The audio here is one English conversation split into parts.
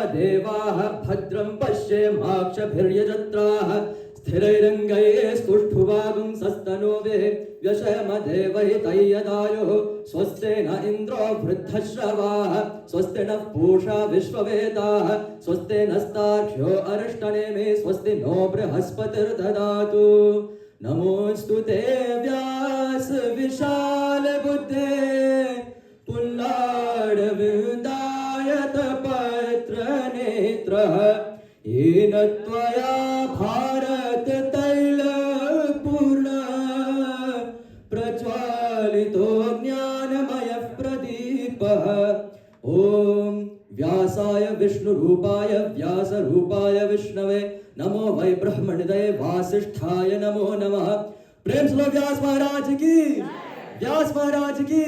देवाः भद्रं पश्येमाक्षभिर्यजत्राः स्थिरैरङ्गैः स्तुष्टुवागुंसस्तनूभिः व्यशमदेवहितैयदायुः स्वस्ति न इन्द्रो वृद्धश्रवाः स्वस्ति नः पूषा विश्ववेदाः स्वस्ति नस्तार्क्ष्यो अरिष्टनेमिः स्वस्ति नो बृहस्पतिर्ददातु नमोऽस्तु ते व्यास विशाल बुद्धे पुल्लाडविदायत पत्र नेत्रः येन त्वया भारत तैल पूर्ण प्रज्वालितो ज्ञानमयः प्रदीपः ओम व्यासाय विष्णुरूपाय व्यासरूपाय विष्णवे नमो वै ब्रह्मणिदये वासिष्ठाय नमो नमः। प्रेम से व्यास महाराज की, व्यास महाराज की।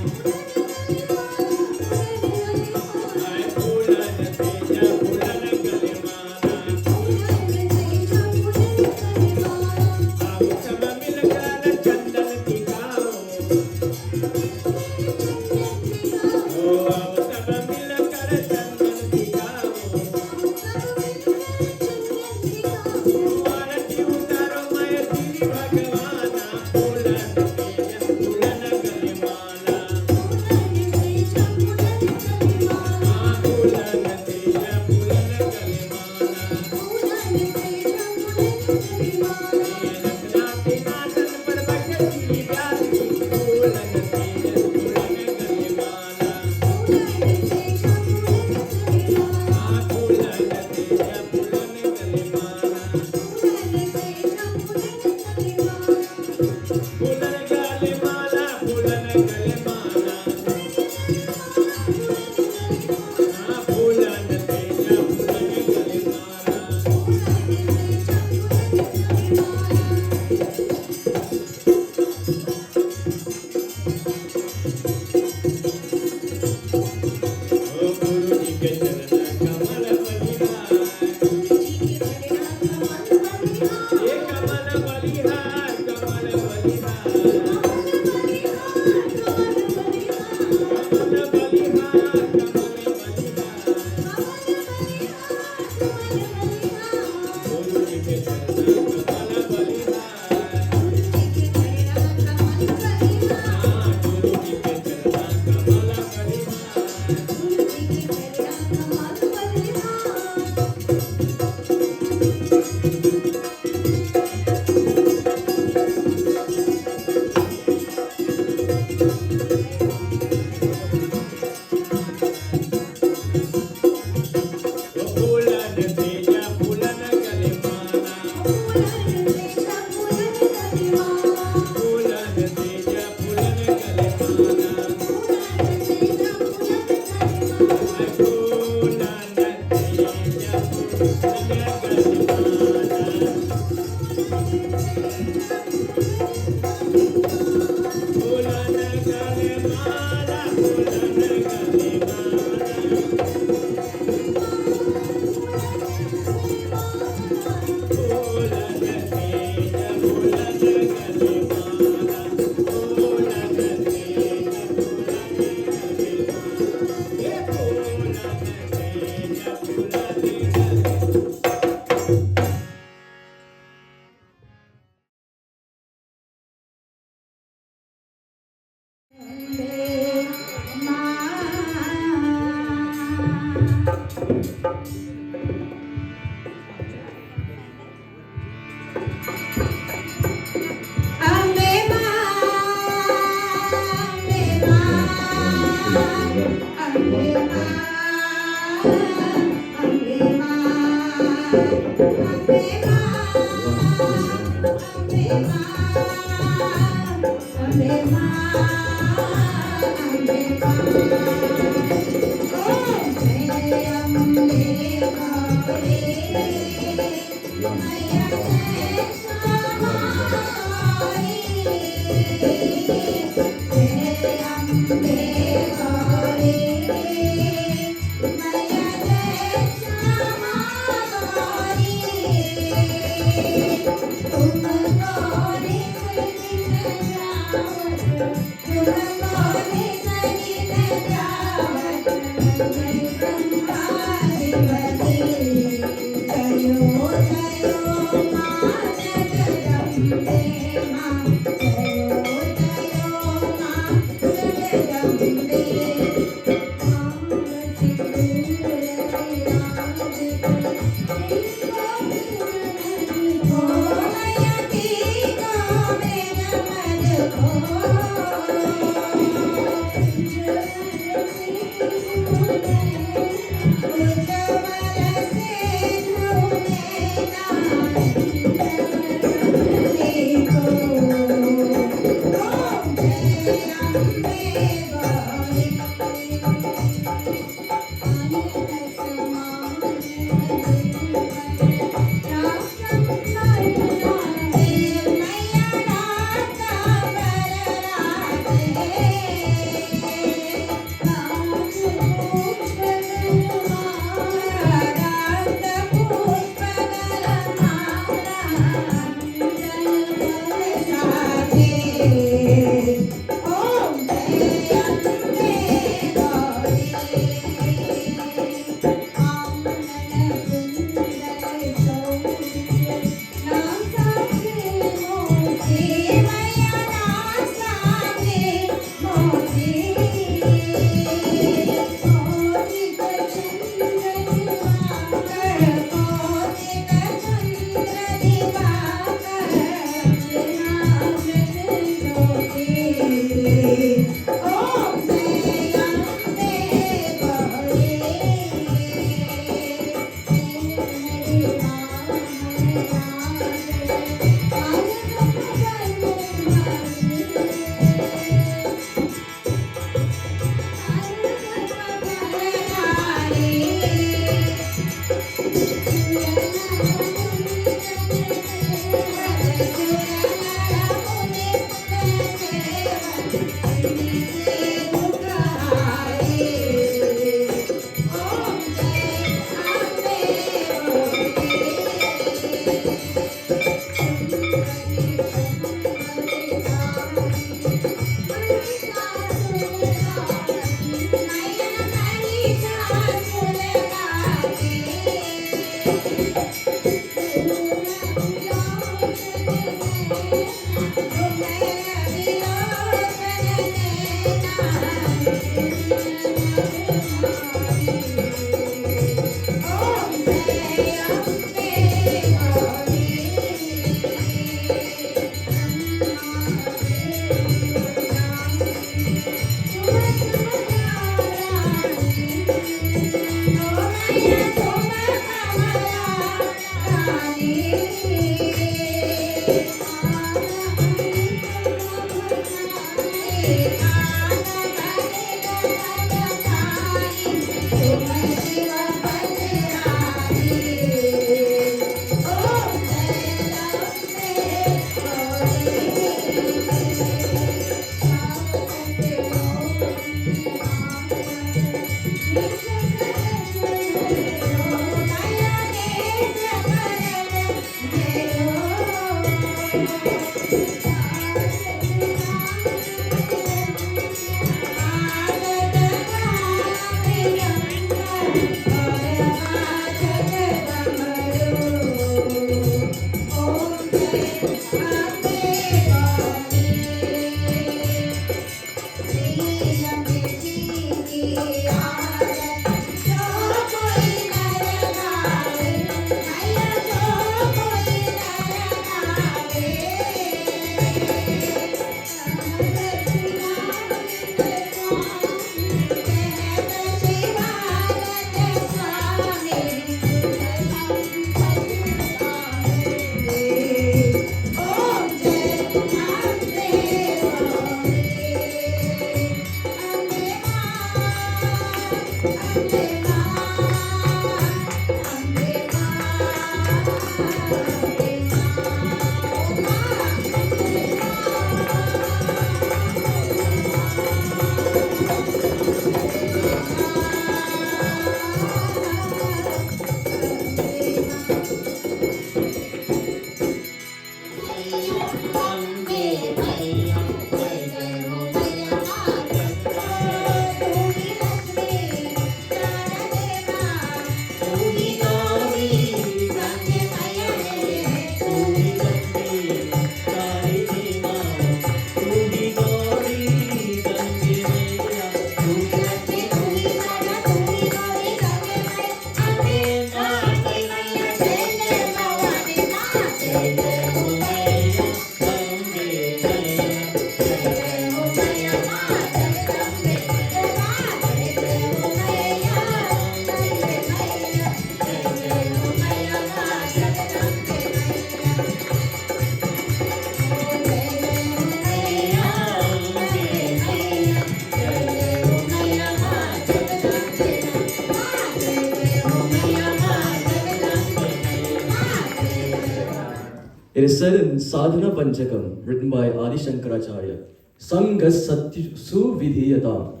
It is said in Sadhana Panchakam, written by Adi Shankaracharya, Sangha Satsu Vidhiyatam.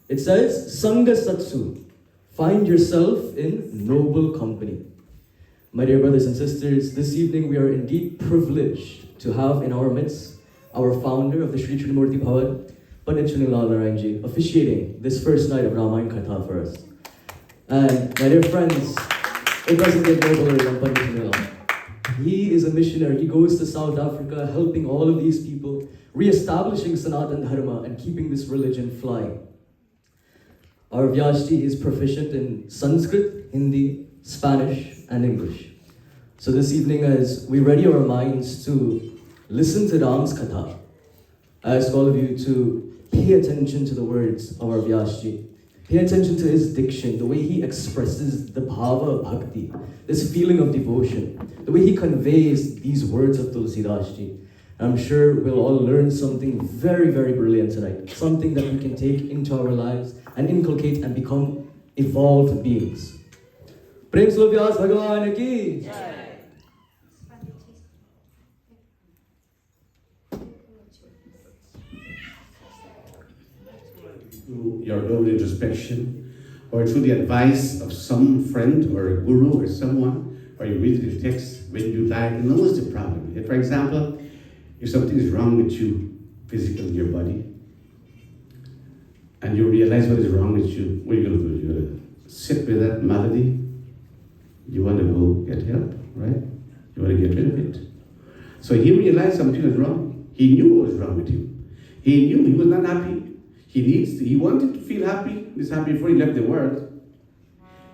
It says, Sangha Satsu, find yourself in noble company. My dear brothers and sisters, this evening we are indeed privileged to have in our midst our founder of the Sri Trinamurti Bhavan, Pandit Chunilal Narayanji, officiating this first night of Ramayana Katha for us. And my dear friends, it doesn't get nobler than Pandit Chunilal. He is a missionary. He goes to South Africa, helping all of these people, re-establishing Sanatan Dharma and keeping this religion flying. Our Vyasji is proficient in Sanskrit, Hindi, Spanish, and English. So this evening, as we ready our minds to listen to Ram's Katha, I ask all of you to pay attention to the words of our Vyasji. Pay attention to his diction, the way he expresses the bhava of bhakti, this feeling of devotion, the way he conveys these words of Tulsidas Ji. I'm sure we'll all learn something very, very brilliant tonight, something that we can take into our lives and inculcate and become evolved beings. Prem Slo Vyas Bhagwan ki! Through your own introspection, or through the advice of some friend or a guru or someone, or you read the text when you diagnose the problem. If, for example, if something is wrong with you physically in your body, and you realize what is wrong with you, what are you going to do? You're going to sit with that malady. You want to go get help, right? You want to get rid of it. So he realized something was wrong. He knew what was wrong with him. He knew he was not happy. He wanted to feel happy. He's happy before he left the world.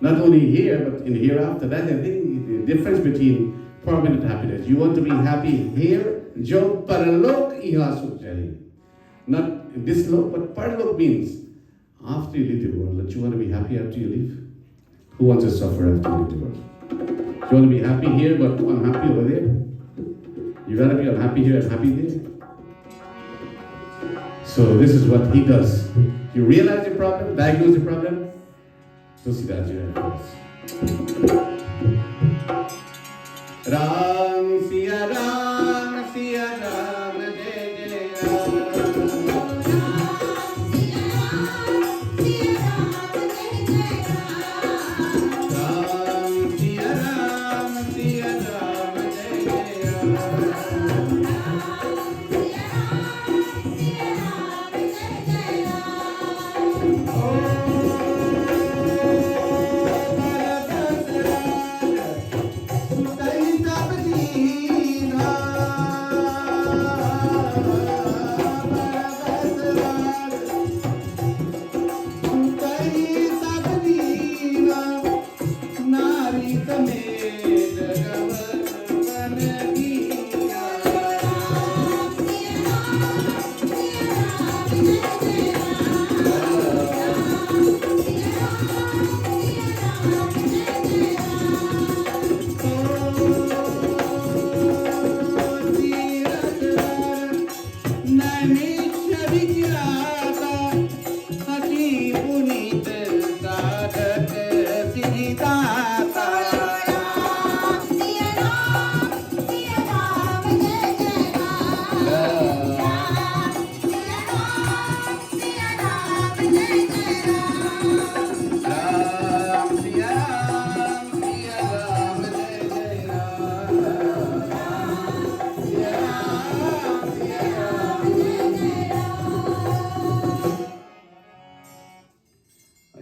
Not only here, but in hereafter. That's I think the difference between permanent happiness. You want to be happy here, jo paralok iha sukh jaye. Not in this lok, but paralok means after you leave the world, that you want to be happy after you leave. Who wants to suffer after you leave the world? You want to be happy here, but unhappy over there? You gotta be unhappy here and happy there. So this is what he does. You realize the problem, diagnose the problem, Tulsidas Ji Ram Siya Ram Siya Ram Jai Jai Ram Siya Ram Siya Ram Jai Jai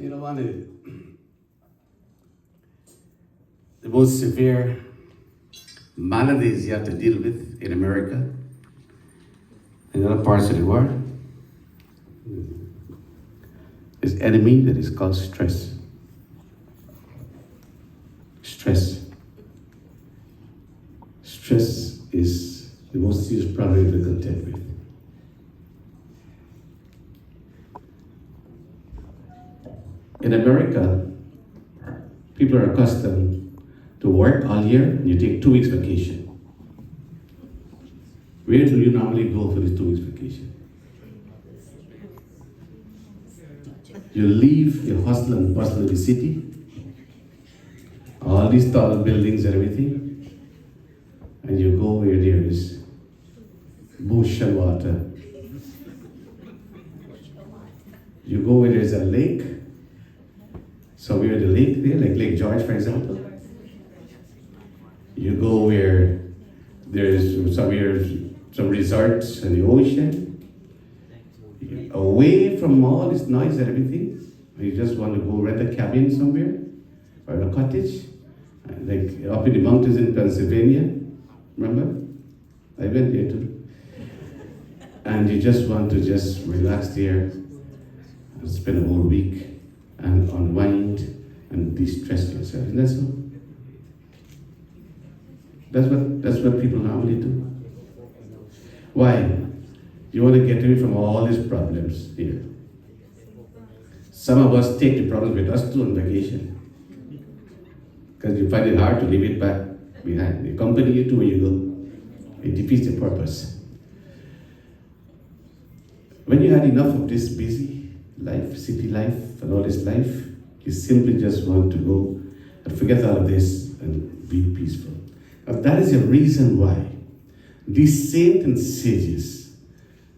You know, one of the most severe maladies you have to deal with in America and other parts of the world is enemy that is called stress. Stress. Stress is the most serious problem to contend with. In America, people are accustomed to work all year and you take 2 weeks vacation. Where do you normally go for this 2 weeks vacation? You leave your hustle and bustle of the city, all these tall buildings and everything, and you go where there is ocean water. You go where there's a lake, so we're the lake there, like Lake George, for example. You go where there's some resorts in the ocean, away from all this noise and everything. You just want to go rent a cabin somewhere, or a cottage, like up in the mountains in Pennsylvania. Remember? I went there too. And you just want to just relax there and spend a whole week and unwind and de-stress yourself. Isn't that so? That's what people normally do. Why? You want to get away from all these problems here. Some of us take the problems with us too on vacation. Because you find it hard to leave it back behind. They accompany you to where you go. It defeats the purpose. When you had enough of this busy life, city life, and all this life, you simply just want to go and forget all of this and be peaceful. Now that is the reason why these saints and sages,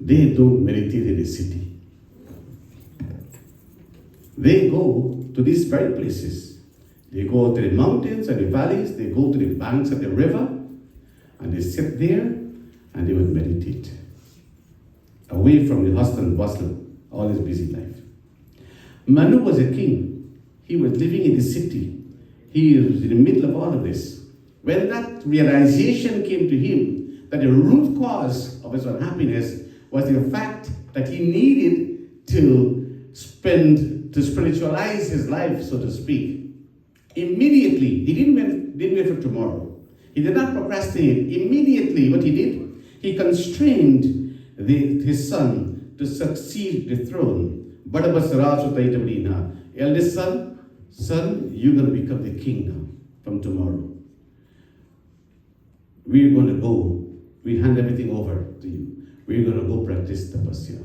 they don't meditate in the city. They go to these very places. They go to the mountains and the valleys, they go to the banks of the river, and they sit there and they would meditate. Away from the hustle and bustle, all his busy life. Manu was a king. He was living in the city. He was in the middle of all of this. When that realization came to him that the root cause of his unhappiness was the fact that he needed to spiritualize his life, so to speak, immediately, he didn't wait for tomorrow. He did not procrastinate. Immediately, what he did, he constrained his son to succeed the throne. Eldest son, you're going to become the king now from tomorrow. We're going to go. We hand everything over to you. We're going to go practice tapasya.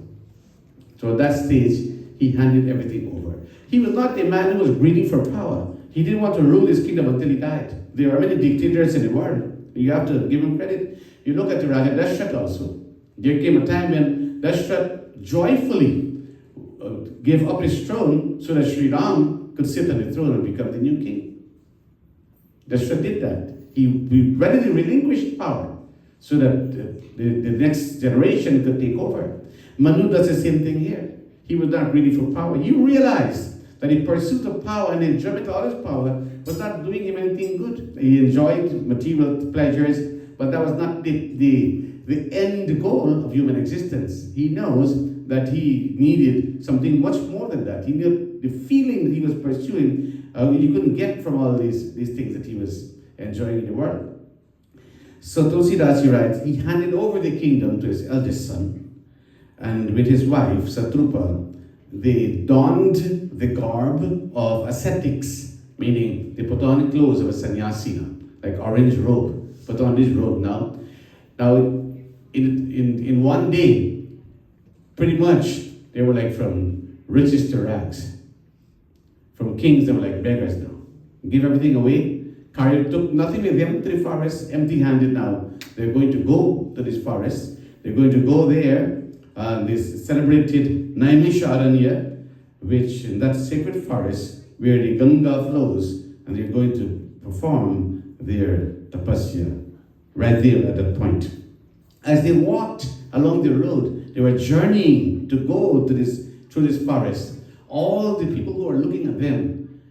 So at that stage, he handed everything over. He was not a man who was greedy for power. He didn't want to rule his kingdom until he died. There are many dictators in the world. You have to give him credit. You look at the Raja Dashrath also. There came a time when Dashrath joyfully gave up his throne so that Sri Ram could sit on the throne and become the new king. Dashrath did that. He readily relinquished power so that the next generation could take over. Manu does the same thing here. He was not greedy for power. He realized that the pursuit of power and enjoyment of all his power was not doing him anything good. He enjoyed material pleasures, but that was not the end goal of human existence. He knows that he needed something much more than that. He knew the feeling that he was pursuing, he couldn't get from all these things that he was enjoying in the world. So Tulsidas writes, he handed over the kingdom to his eldest son, and with his wife, Satrupa, they donned the garb of ascetics, meaning they put on the clothes of a sannyasina, like orange robe, put on this robe now. Now, in one day, pretty much, they were like from riches to rags. From kings, they were like beggars now. Give everything away. Took nothing with them to the forest, empty-handed now. They're going to go to this forest. They're going to go there, this celebrated Naimisharanya, which in that sacred forest where the Ganga flows, and they're going to perform their tapasya right there at that point. As they walked along the road, they were journeying to go through this forest. All the people who were looking at them,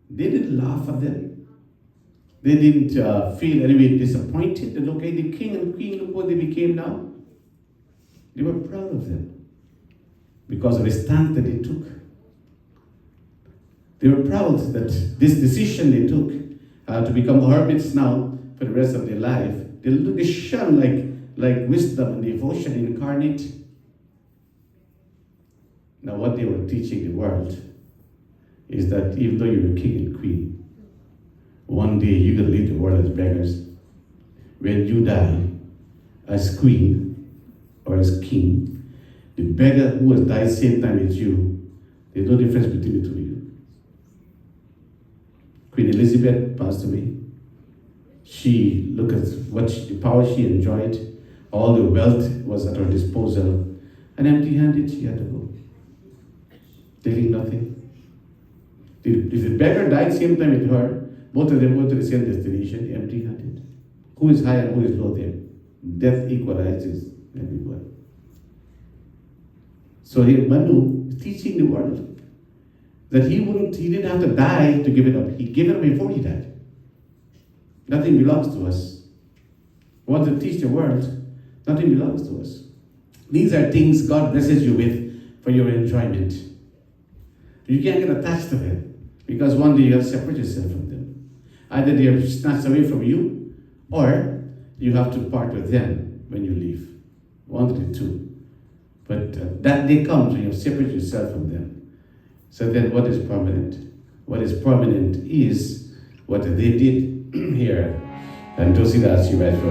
they didn't laugh at them. They didn't feel anyway disappointed that, okay, the king and queen, look what they became now. They were proud of them because of the stance that they took. They were proud that this decision they took to become hermits now for the rest of their life, they shone like wisdom and devotion incarnate. Now what they were teaching the world is that even though you're a king and queen, one day you're going to leave the world as beggars. When you die as queen or as king, the beggar who has died same time as you, there's no difference between the two of you. Queen Elizabeth passed away. She looked at the power she enjoyed, all the wealth was at her disposal, and empty-handed she had to go, taking nothing. If the beggar died same time with her, both of them go to the same destination, empty-handed. Who is high and who is low there? Death equalizes everyone. So here Manu is teaching the world that he didn't have to die to give it up. He gave it up before he died. Nothing belongs to us. We want to teach the world, nothing belongs to us. These are things God blesses you with for your enjoyment. You can't get attached to them because one day you have to separate yourself from them. Either they are snatched away from you or you have to part with them when you leave. One of the two. But that day comes when you separate yourself from them. So then what is permanent? What is permanent is what they did here. And Tusidas, you read for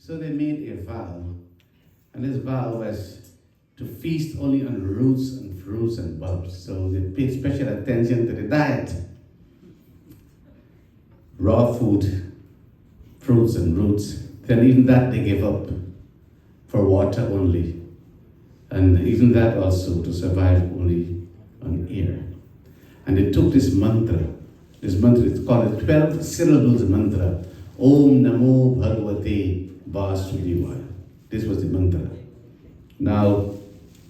So they made a vow, and this vow was to feast only on roots and fruits and bulbs. So they paid special attention to the diet. Raw food, fruits and roots. Then even that they gave up for water only. And even that also to survive only on air. And they took this mantra is called a 12 syllables mantra. Om Namo Bhagavate Vasudevaya. This was the mantra. Now,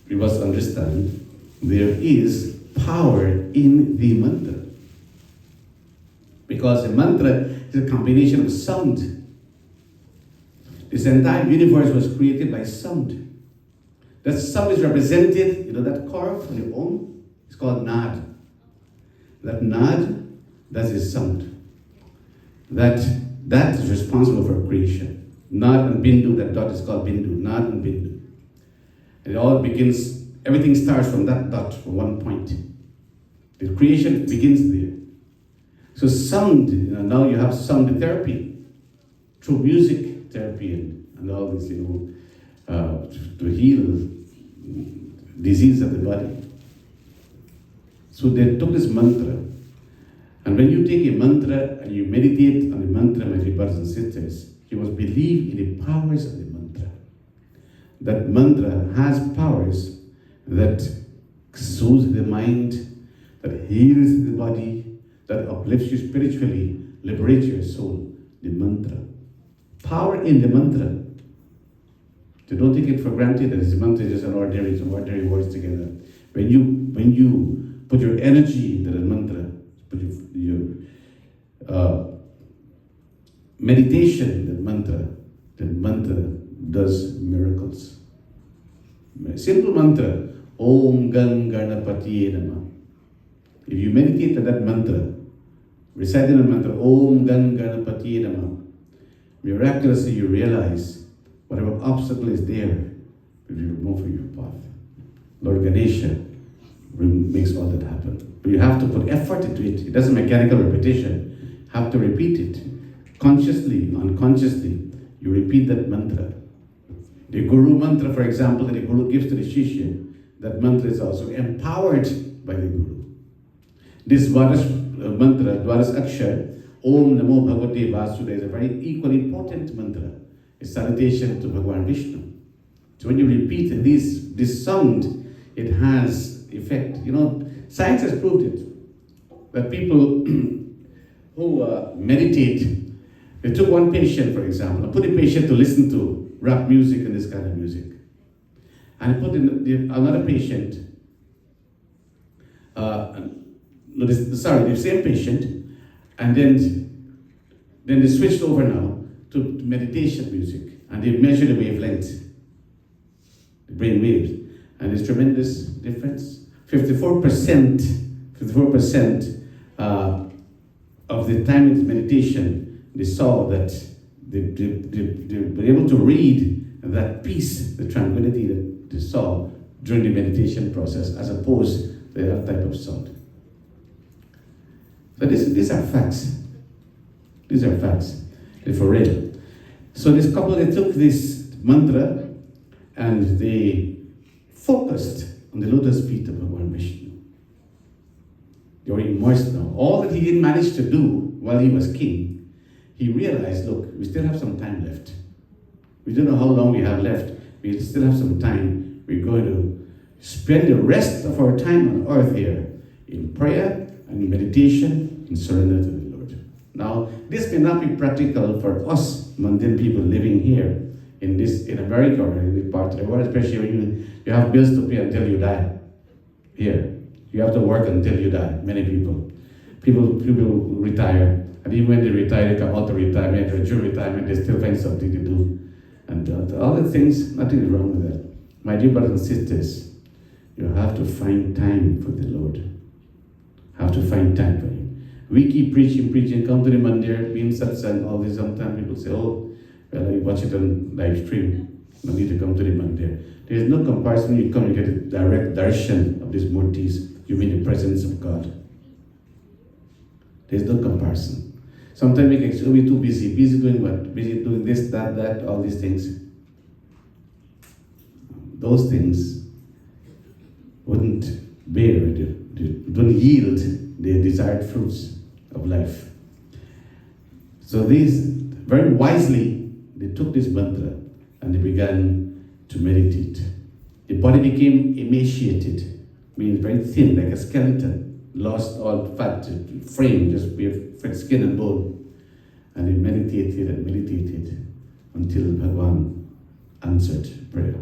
we must understand there is power in the mantra. Because a mantra is a combination of sound. This entire universe was created by sound. That sound is represented, that curve on the Om, it's called Nad. That Nad, that is sound. That is responsible for creation. Nad and Bindu, that dot is called Bindu. Nad and Bindu. And it all begins, everything starts from that dot, from one point. The creation begins there. So sound, now you have sound therapy through music therapy and all this, to heal disease of the body. So they took this mantra, and when you take a mantra and you meditate on the mantra, my dear brothers and sisters, you must believe in the powers of the mantra. That mantra has powers that soothes the mind, that heals the body, that uplifts you spiritually, liberates your soul. The mantra. Power in the mantra. So don't take it for granted that this mantra is just some ordinary words together. When you put your energy into the mantra, put your meditation in the mantra does miracles. Simple mantra, Om Gan Ganapatiye Namah. If you meditate on that mantra, reciting the mantra, Om Gan Ganapatiye Namah, miraculously you realize whatever obstacle is there will be removed from your path. Lord Ganesha makes all that happen. But you have to put effort into it. It doesn't mechanical repetition. You have to repeat it. Consciously, unconsciously, you repeat that mantra. The Guru mantra, for example, that the Guru gives to the Shishya, that mantra is also empowered by the Guru. This Dwadas mantra, Dwadas Akshar, Om Namo Bhagavate Vasudevaya, is a very equally important mantra. A salutation to Bhagavan Vishnu. So when you repeat this sound, it has effect. Science has proved it. That people who meditate They took one patient, for example, and put the patient to listen to rap music and this kind of music. And put in another patient, the same patient, and then they switched over now to meditation music, and they measured the wavelength, the brain waves, and there's tremendous difference. 54% of the time in meditation, they saw that they were able to read that peace, the tranquility that they saw during the meditation process, as opposed to the other type of sound. So these are facts. These are facts. They're for real. So this couple, they took this mantra and they focused on the lotus feet of Bhagavan Vishnu. They were immersed now. All that he didn't manage to do while he was king, he realized, look, we still have some time left. We don't know how long we have left. We still have some time. We're going to spend the rest of our time on earth here in prayer and in meditation and surrender to the Lord. Now, this may not be practical for us mundane people living here in America or in this part of the world, especially when you have bills to pay until you die. Here, you have to work until you die. Many people retire, and even when they retire, they come out of retirement or during retirement, they still find something to do. And all the things, nothing is wrong with that. My dear brothers and sisters, you have to find time for the Lord. Have to find time for Him. We keep preaching, come to the mandir, being satsang, all this. Sometimes people say, oh, well, I watch it on live stream. No need to come to the mandir. There is no comparison. You come, you get a direct darshan of these murtis. You mean the presence of God. There is no comparison. Sometimes we get we're too busy. Busy doing what? Busy doing this, that, all these things. Those things wouldn't bear, don't yield the desired fruits of life. So these, very wisely, they took this mantra and they began to meditate. The body became emaciated, means very thin, like a skeleton, lost all fat, frame, just bare skin and bone. And they meditated and meditated until Bhagavan answered prayer.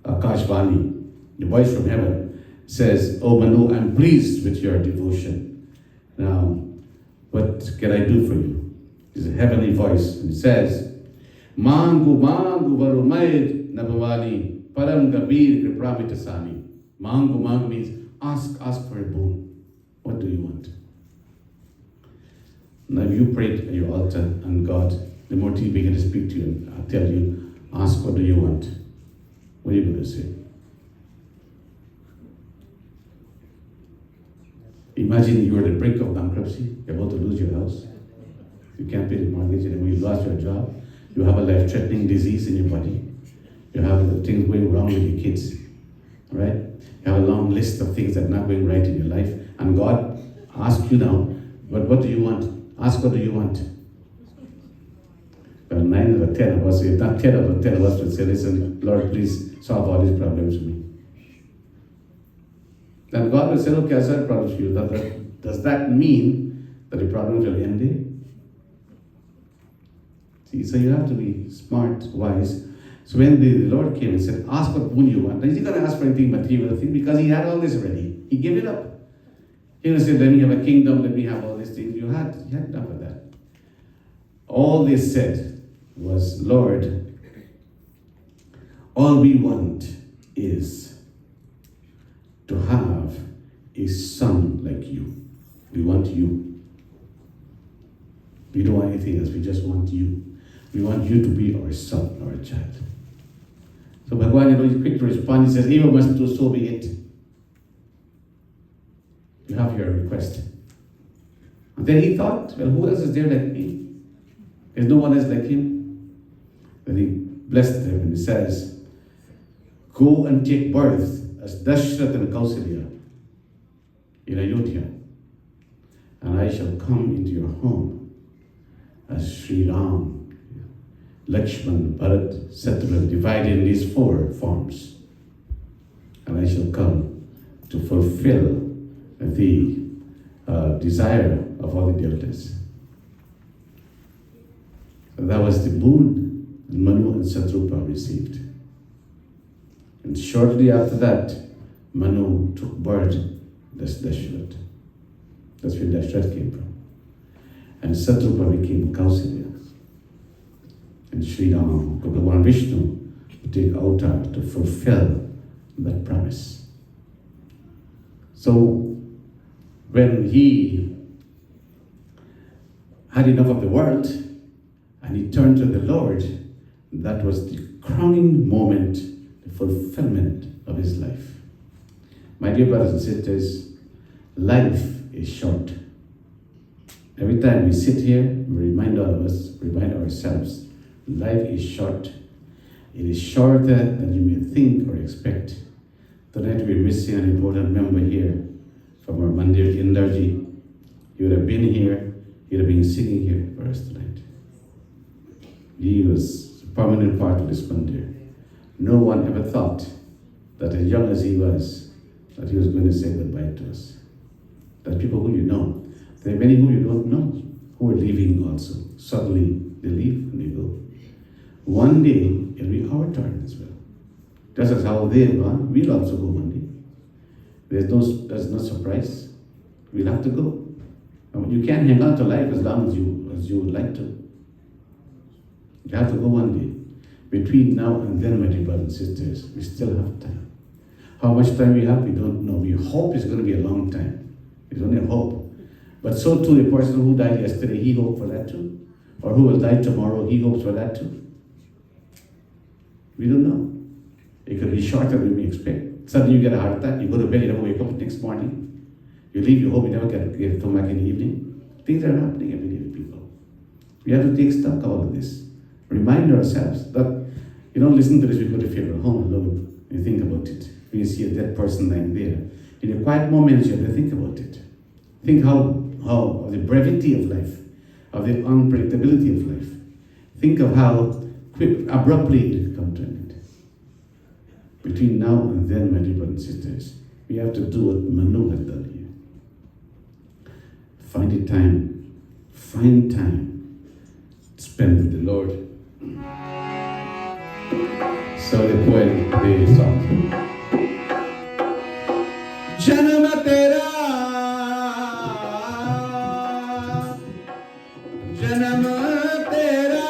Akashvani, the voice from heaven, says, "Oh Manu, I'm pleased with your devotion. Now, what can I do for you?" It's a heavenly voice, and it says, "Mangu varumaid nabhavani param gabir kripramitasani." Mangu means ask for a boon. What do you want? Now you prayed at your altar and God, the Murti began to speak to you and tell you, ask what do you want? What are you going to say? Imagine you're at the brink of bankruptcy, you're about to lose your house. You can't pay the mortgage anymore, you lost your job, you have a life-threatening disease in your body, you have things going wrong with your kids, all right? You have a long list of things that are not going right in your life, and God asks you now, but what do you want? Ask what do you want? Well, 9 out of 10 of us, if not 10 out of 10 of us would say, listen, Lord, please solve all these problems for me. Then God will say, okay, I solve problems for you. Does that mean that the problems will end there? See, so you have to be smart, wise. So when the Lord came and said, ask what boon you want, is he going to ask for anything material thing? Because he had all this already. He gave it up. He didn't say, let me have a kingdom, let me have all these things. You had enough of that. All they said was, Lord, all we want is to have a son like you. We want you. We don't want anything else, we just want you. We want you to be our son, our child. So Bhagavan, he's quick to respond. He says, even must do, so be it. You have your request. And then he thought, well, who else is there like me? There's no one else like him. Then he blessed him and he says, go and take birth as Dashrath and Kausalya in Ayodhya, and I shall come into your home as Sri Ram, Lakshman, Bharat, Shatrughan, divided in these 4 forms. And I shall come to fulfill the desire of all the devotees. That was the boon that Manu and Satrupa received. And shortly after that, Manu took birth as Dashrath. That's where Dashrath came from. And Satrupa became Kausalya. And Sri Rama, Bhagavan Vishnu, take avatar to fulfill that promise. So, when he had enough of the world and he turned to the Lord, that was the crowning moment, the fulfillment of his life. My dear brothers and sisters, life is short. Every time we sit here, we remind all of us, remind ourselves, life is short. It is shorter than you may think or expect. Tonight we're missing an important member here from our Mandir, Indarji. He would have been here, he would have been singing here for us tonight. He was a permanent part of this Mandir. No one ever thought that as young as he was, that he was going to say goodbye to us. There are people who you know. There are many who you don't know, who are leaving also. Suddenly they leave and they go. One day, it'll be our turn as well. Just as how they've gone, we'll also go one day. There's no surprise. We'll have to go. You can't hang on to life as long as you would like to. You have to go one day. Between now and then, my dear brothers and sisters, we still have time. How much time we have, we don't know. We hope it's going to be a long time. It's only a hope. But so too, the person who died yesterday, he hoped for that too. Or who will die tomorrow, he hopes for that too. We don't know. It could be shorter than we expect. Suddenly you get a heart attack, you go to bed, you never wake up the next morning. You leave your home, you never get come back in the evening. Things are happening every day with people. We have to take stock of all of this. Remind ourselves that, listen to this before you feel at home alone. You think about it. When you see a dead person lying there, in the quiet moments you have to think about it. Think how of the brevity of life, of the unpredictability of life. Think of how quick, abruptly it will come to an end. Between now and then, my dear brothers and sisters, we have to do what Manu has done here. Find time to spend with the Lord. So the poet, the song. Janam tera, janam tera,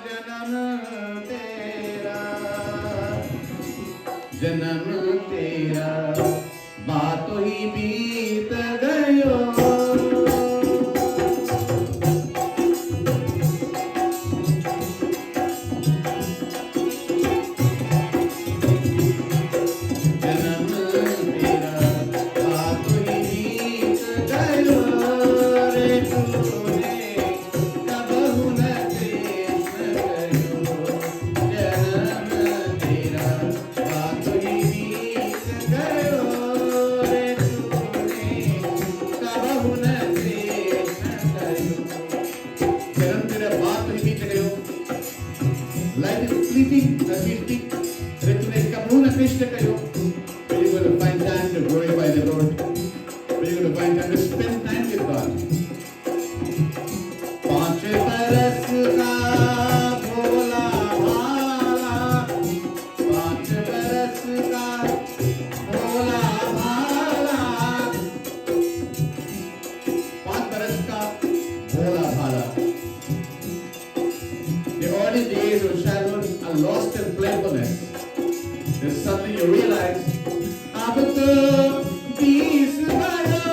janam tera, janam tera, baato hi beet gayo. Life is fleeting as we speak. When you're going to find time to glorify the Lord. When you're going to find time to spend time with God. पाँच बरस का भोला भाला, पाँच बरस का भोला भाला, पाँच बरस का भोला भाला. The early days of childhood are lost in playfulness. Then suddenly you realize, अब तो 20 भयो,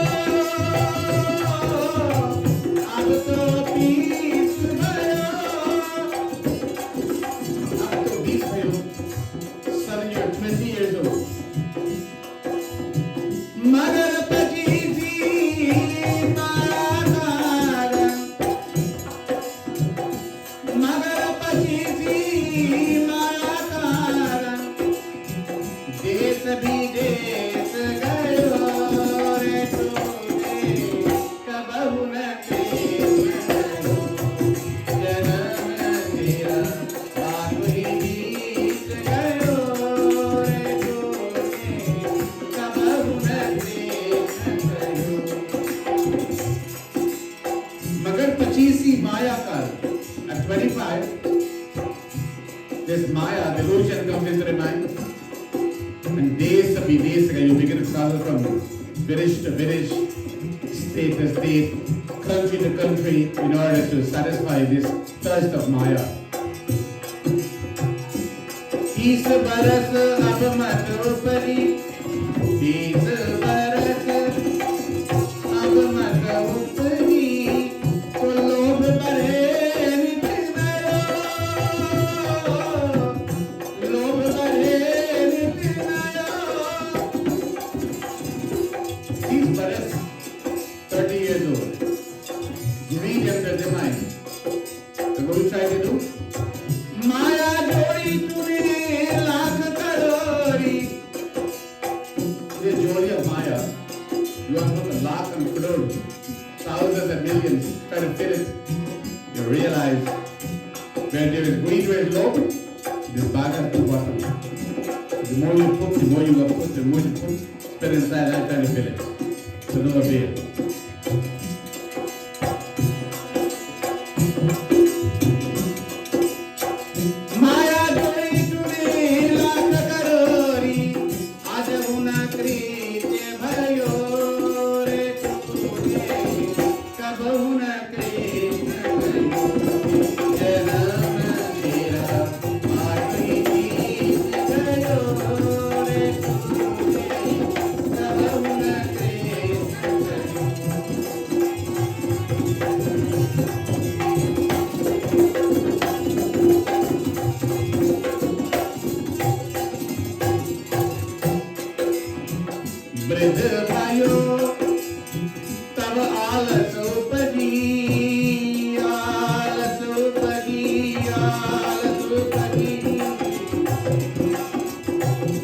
अब तो 20 भयो, अब तो 20 भयो. Suddenly you're 20 years old. मगर पचीसी मारा, मगर पचीसी मारा, देश विदेश गयो रे तूने, कबहु न देखो जन्म तेरा, आखिरी बीत गयो रे तूने, कबहु न देखो. मगर पचीसी माया काल, this Maya, delusion comes into the mind. And days to be days ago, you begin to travel from village to village, state to state, country to country, in order to satisfy this thirst of Maya. Is baras ab mat upari, is baras ab mat upari, ko lobh bare nit nayo, lobh bare nit nayo. These baras, 30 years old, greed entered their mind. So what do you try to do? Maya jodi tune lakh karori. The jodi of Maya, you have put a lakh and crore, thousands and millions, try to fill it. You realize when there is greed, there is love, this bag has two bottoms. The more you put, the more you will put, the more you put, spit inside and try to fill it. To no avail. Maya jodi tune lakh karori, aaj huna krite bhayo re tune, kab huna krite bhayo, janam tera aati bhayo re tune, kab huna krite bhayo. वृद्ध भाइयों तब आलस उपजी, आलस उपजी, आलस उपजी।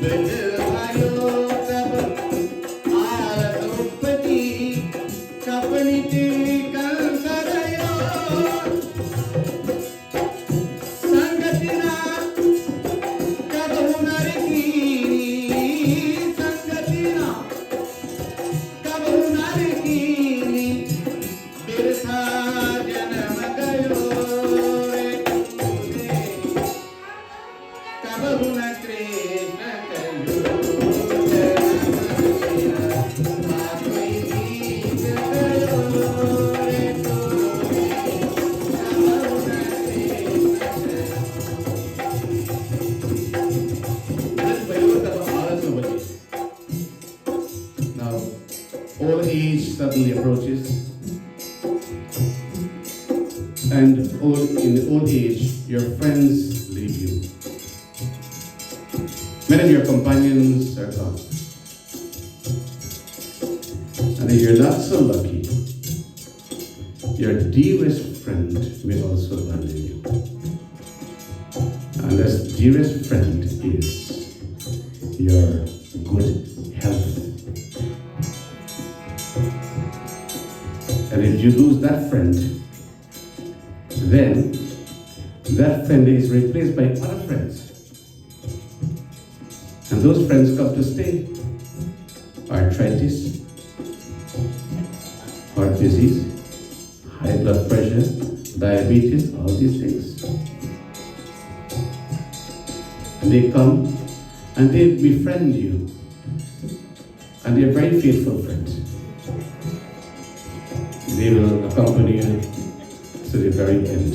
वृद्ध भाइयों तब आलस उपजी, कपनी कंसरयो संगतिना कब हुनर की, संगतिना कब हुनर की, बिरसा जन्म गयो रे तूने, कब हुनर कृष्ण कयो, जन्म तेरा आत्मी बीत गयो रे तूने, कब हुनर कृष्ण कयो। This Vayu तब आलस उपजी. Now, old age suddenly approaches, and in the old age, your friends leave you. Many of your companions are gone. And if you're not so lucky, your dearest friend may also abandon you. And this dearest friend is your good health. And if you lose that friend, then that friend is replaced by other friends. And those friends come to stay. Arthritis, heart disease, high blood pressure, diabetes, all these things. And they come and they befriend you. And they're very faithful friends. They will accompany you to the very end.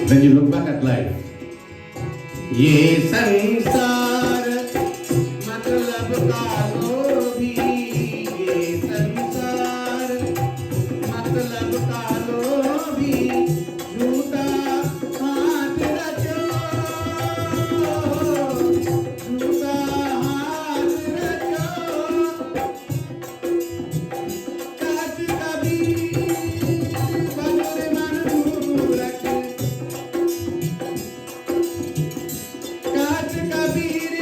Then you look back at life. ये संसार मतलब का लोभी, ये संसार मतलब का लोभी, झूठा हाथ रचो, झूठा हाथ रचो, काट कबीर बजर मन मूरख, काट Kabir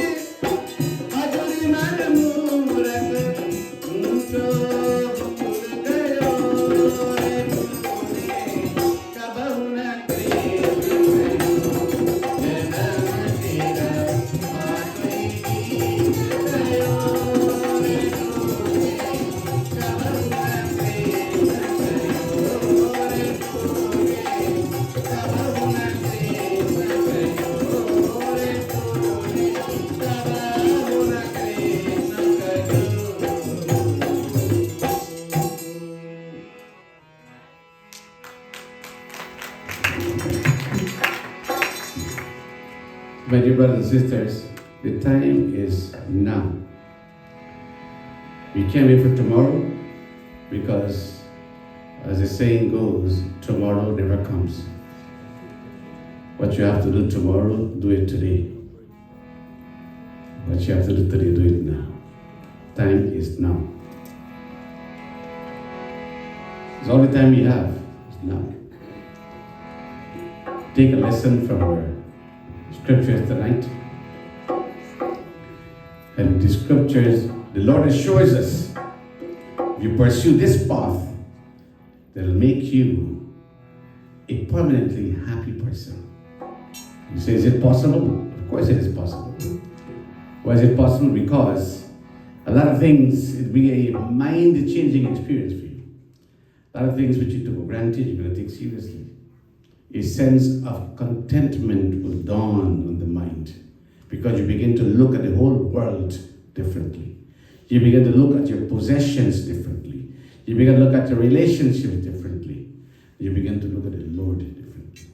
My dear brothers and sisters, the time is now. We can't wait for tomorrow because, as the saying goes, tomorrow never comes. What you have to do tomorrow, do it today. What you have to do today, do it now. Time is now. It's all the time we have is now. Take a lesson from our scriptures tonight. And the scriptures, the Lord assures us, if you pursue this path, that'll make you a permanently happy person. You say, is it possible? Of course it is possible. Why is it possible? Because a lot of things, it'll be a mind-changing experience for you. A lot of things which you took for granted, you're going to take seriously. A sense of contentment will dawn on the mind because you begin to look at the whole world differently. You begin to look at your possessions differently. You begin to look at your relationships differently. You begin to look at the Lord differently.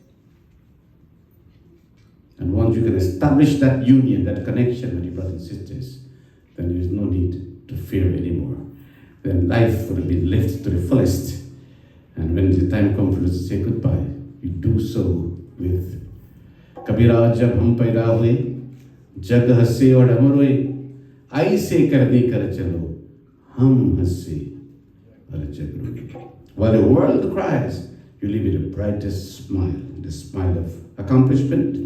And once you can establish that union, that connection with your brothers and sisters, then there is no need to fear anymore. Then life will be lived to the fullest. And when the time comes for us to say goodbye, you do so with Kabira jab hum paida hue, jag hasse aur amar hue, aise karne kar chalo, hum hasse aur jag roye. While the world cries, you live with the brightest smile, the smile of accomplishment,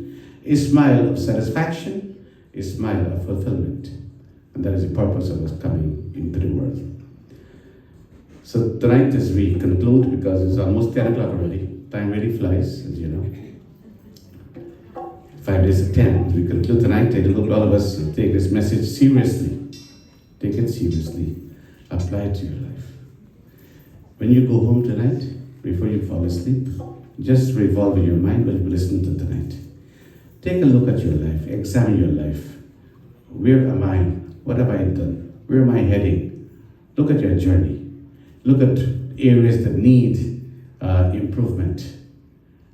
a smile of satisfaction, a smile of fulfillment. And that is the purpose of us coming into the world. So tonight as we conclude, because it's almost 10 o'clock already, time really flies, as you know. 5 days to 10, as we conclude tonight, I hope all of us take this message seriously. Take it seriously. Apply it to your life. When you go home tonight, before you fall asleep, just revolve in your mind what you listen to tonight. Take a look at your life, examine your life. Where am I? What have I done? Where am I heading? Look at your journey. Look at areas that need improvement,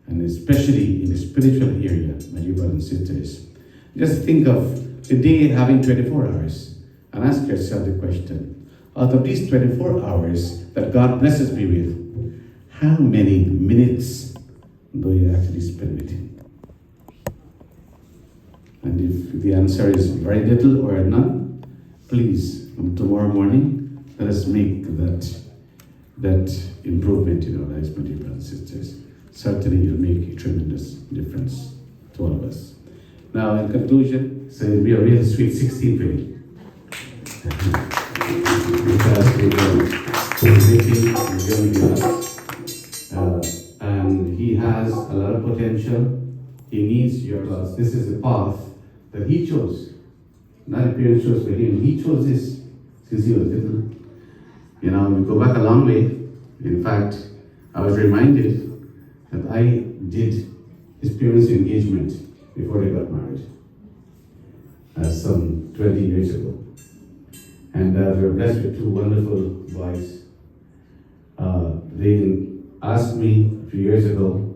and especially in the spiritual area, my dear brothers and sisters. Just think of the day having 24 hours and ask yourself the question, out of these 24 hours that God blesses me with, how many minutes do you actually spend with Him? And if the answer is very little or none, please, from tomorrow morning, let us make that improvement in our lives, my dear brothers and sisters. Certainly it'll make a tremendous difference to all of us. Now, in conclusion, so it'll be a real sweet 16 for me. Because we're making us. And he has a lot of potential. He needs your thoughts. This is the path that he chose. Not a parent chose for him. He chose this since he was little. You know, we go back a long way. In fact, I was reminded that I did his parents' engagement before they got married, some 20 years ago. And we were blessed with two wonderful boys. They asked me a few years ago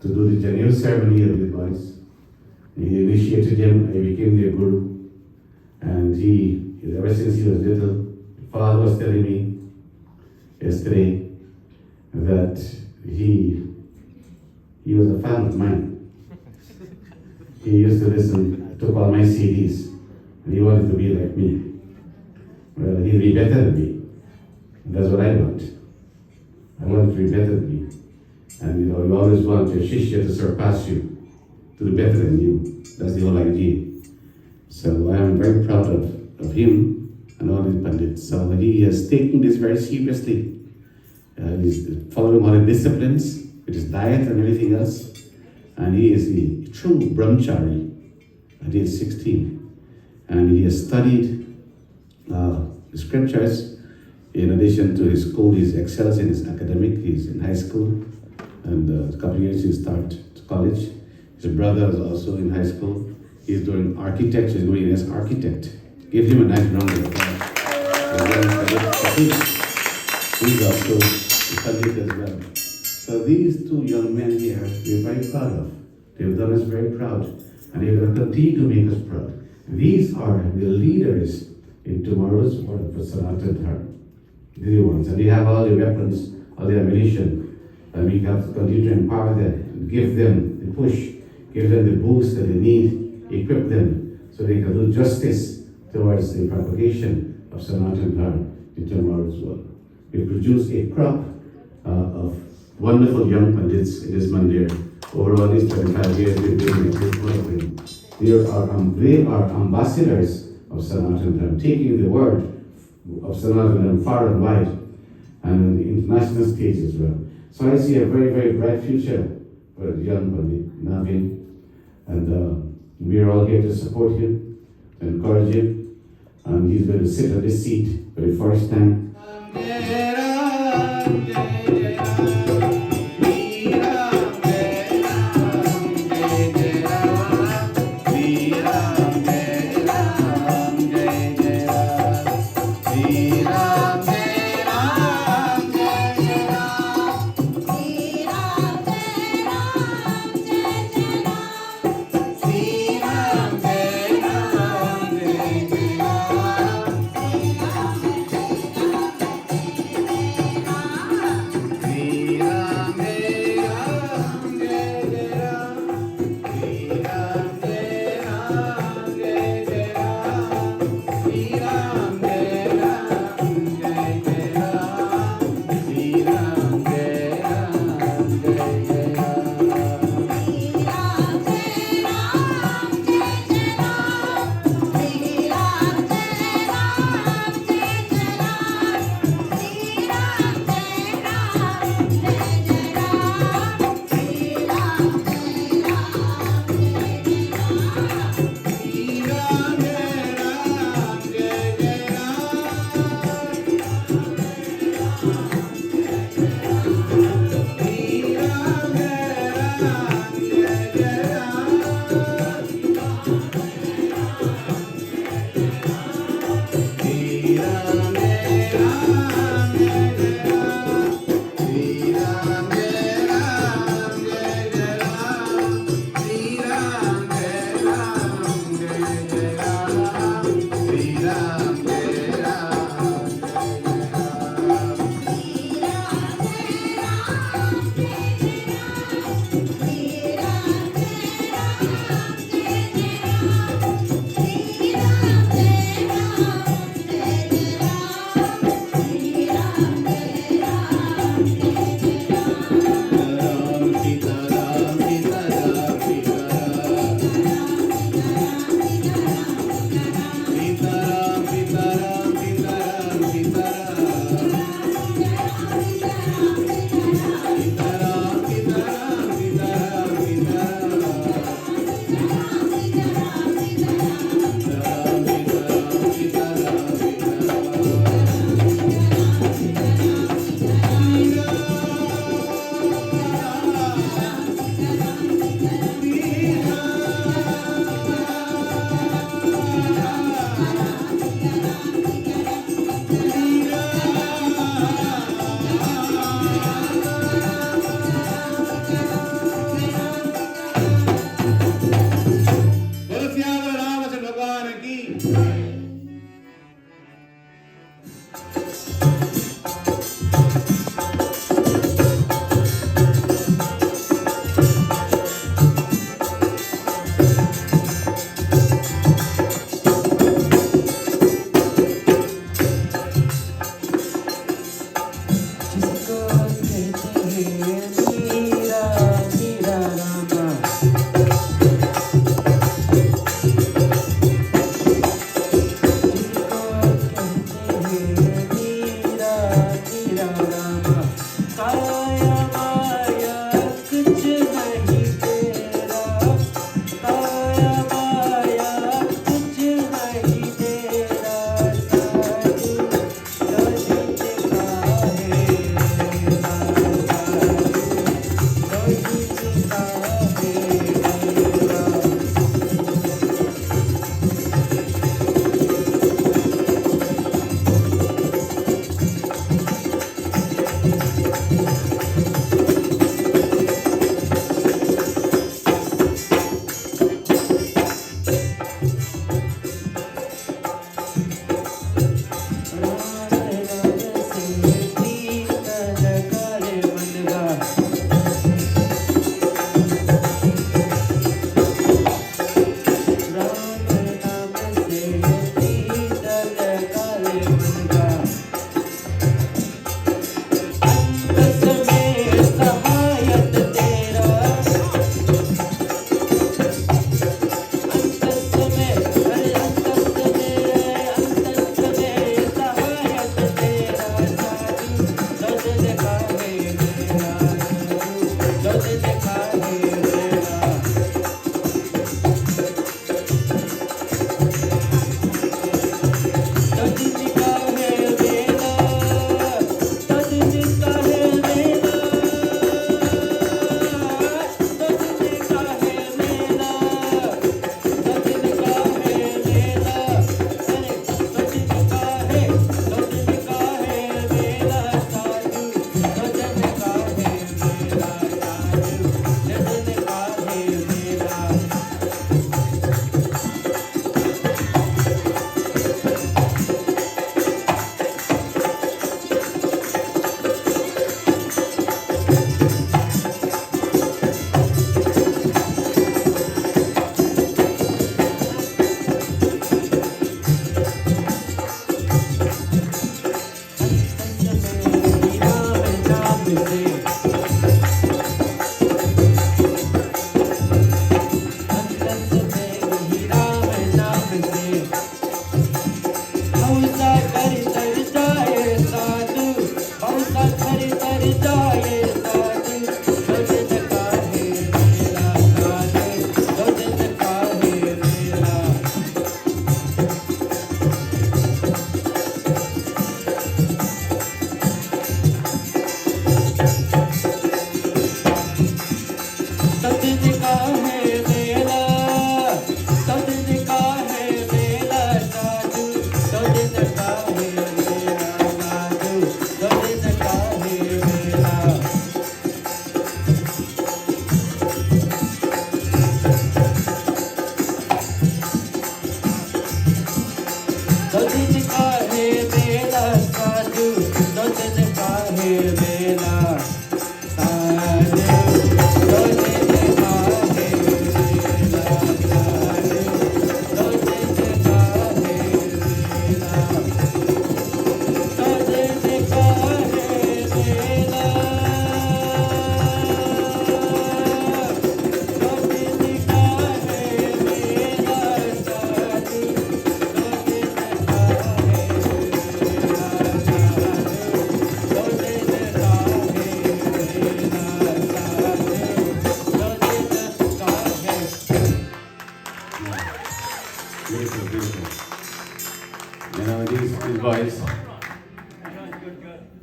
to do the Janil ceremony of the boys. He initiated them, I became their guru. And ever since he was little, Father was telling me yesterday that he was a fan of mine. He used to listen, took all my CDs, and he wanted to be like me. Well, he'd be better than me. And that's what I want. I want to be better than me. And you know, you always want your shishya to surpass you, to do better than you. That's the whole idea. So I am very proud of him and all his pandits. So he has taken this very seriously. He's following all the disciplines with his diet and everything else. And he is a true brahmachari at age 16. And he has studied the scriptures. In addition to his school, he excels in his academic. He's in high school. And a couple of years he started college. His brother is also in high school. He's doing architecture. He's going as architect. Give him a nice round of applause. He's also a subject as well. So these two young men here, we're very proud of. They've done us very proud. and you're going to continue to make us proud. These are the leaders in tomorrow's world for Sanatan Dharma. These ones, and they have all the weapons, all the ammunition, and we have to continue to empower them, and give them the push, give them the boost that they need, equip them so they can do justice towards the propagation of Sanatan Dharma in tomorrow's world. We produce a crop of wonderful young pandits in this mandir. Over all these 25 years we've been in this program. They are ambassadors of Sanatan Dharma, taking the word of Sanatan Dharma far and wide, and on the international stage as well. So I see a very, very bright future for the young Pandit Navin, and we are all here to support him, to encourage him, and he's going to sit on this seat for the first time.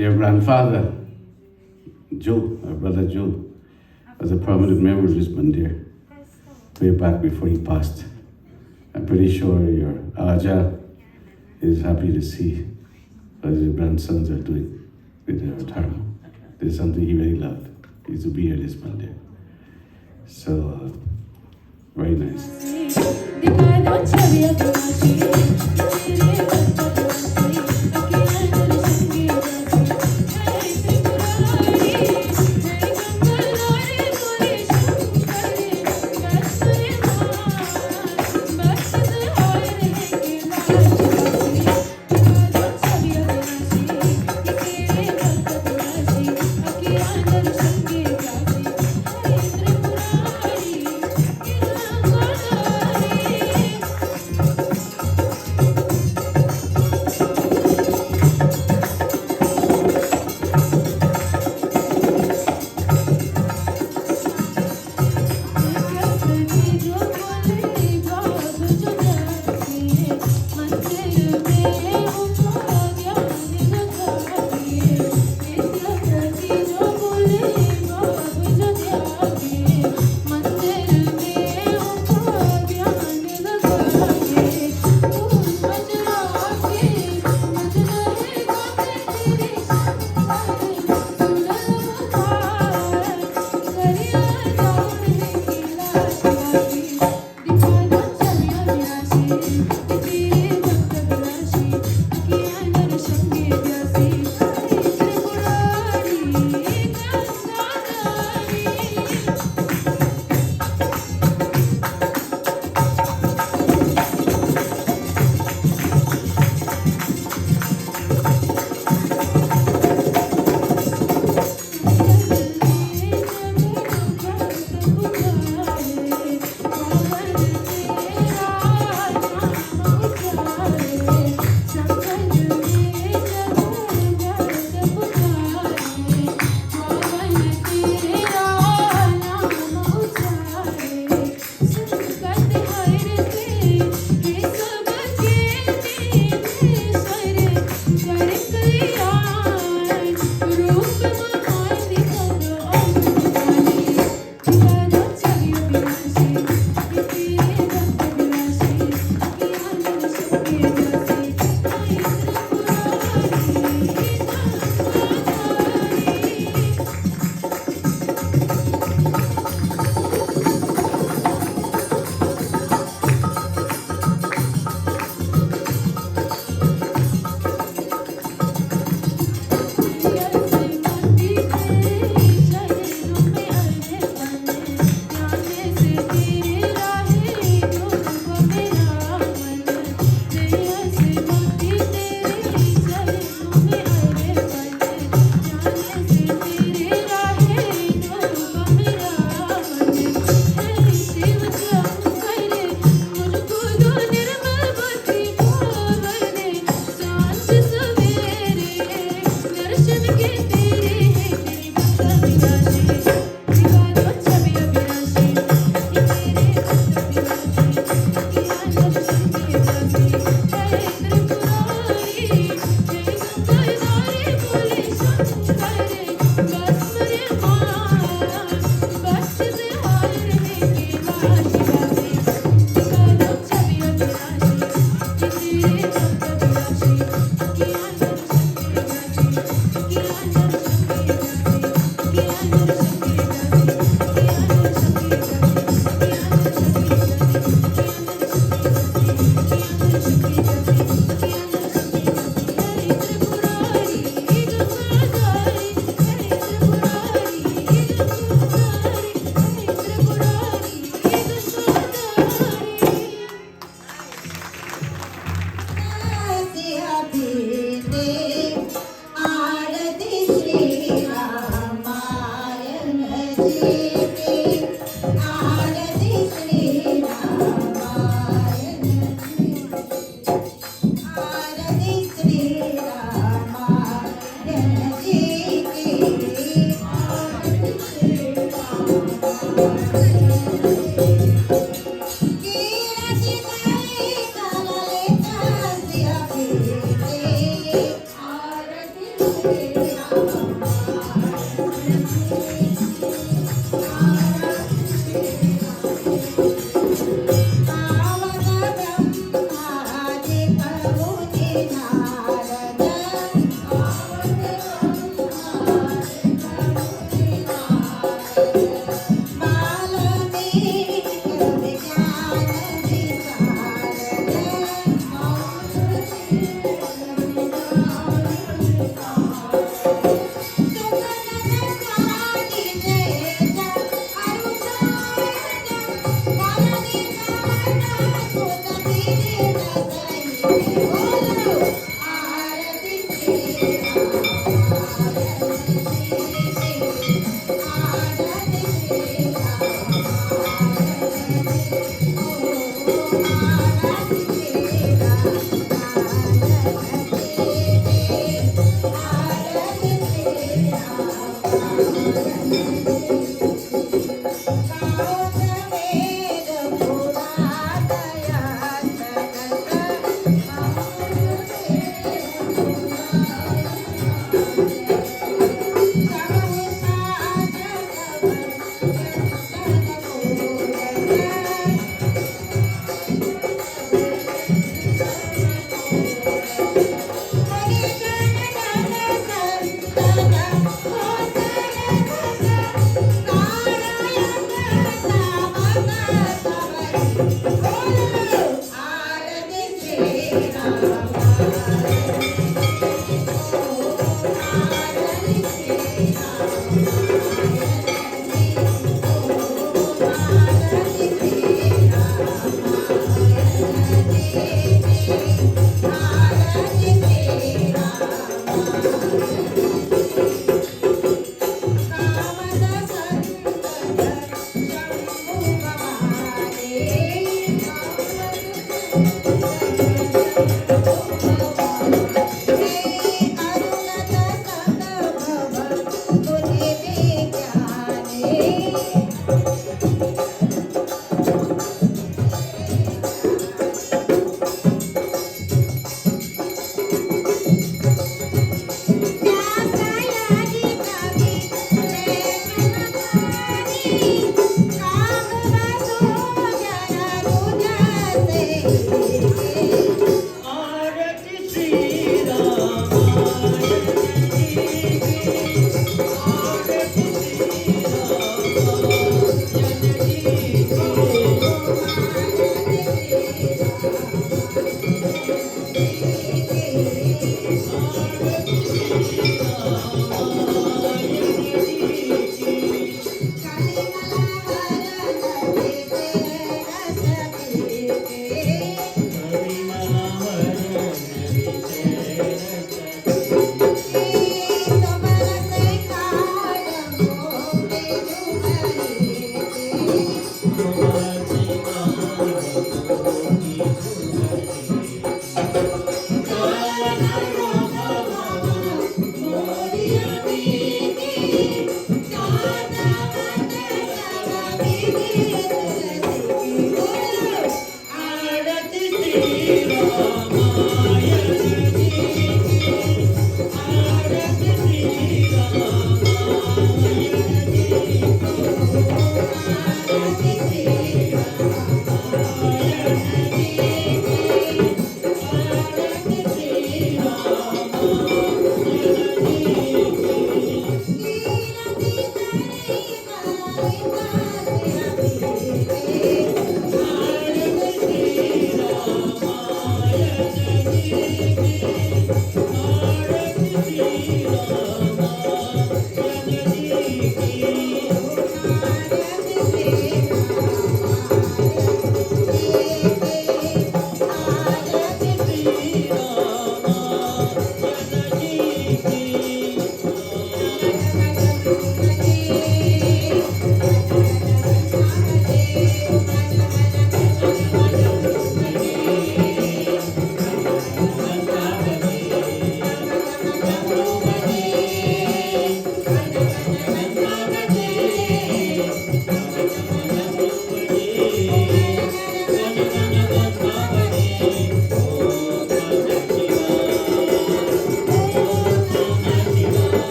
Their grandfather, Joe, our brother Joe, was a prominent member of this Mandir way back before he passed. I'm pretty sure your Aja is happy to see what his grandsons are doing with their retirement. This is something he really loved. He used to be here this Mandir. So, very nice.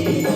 Thank you.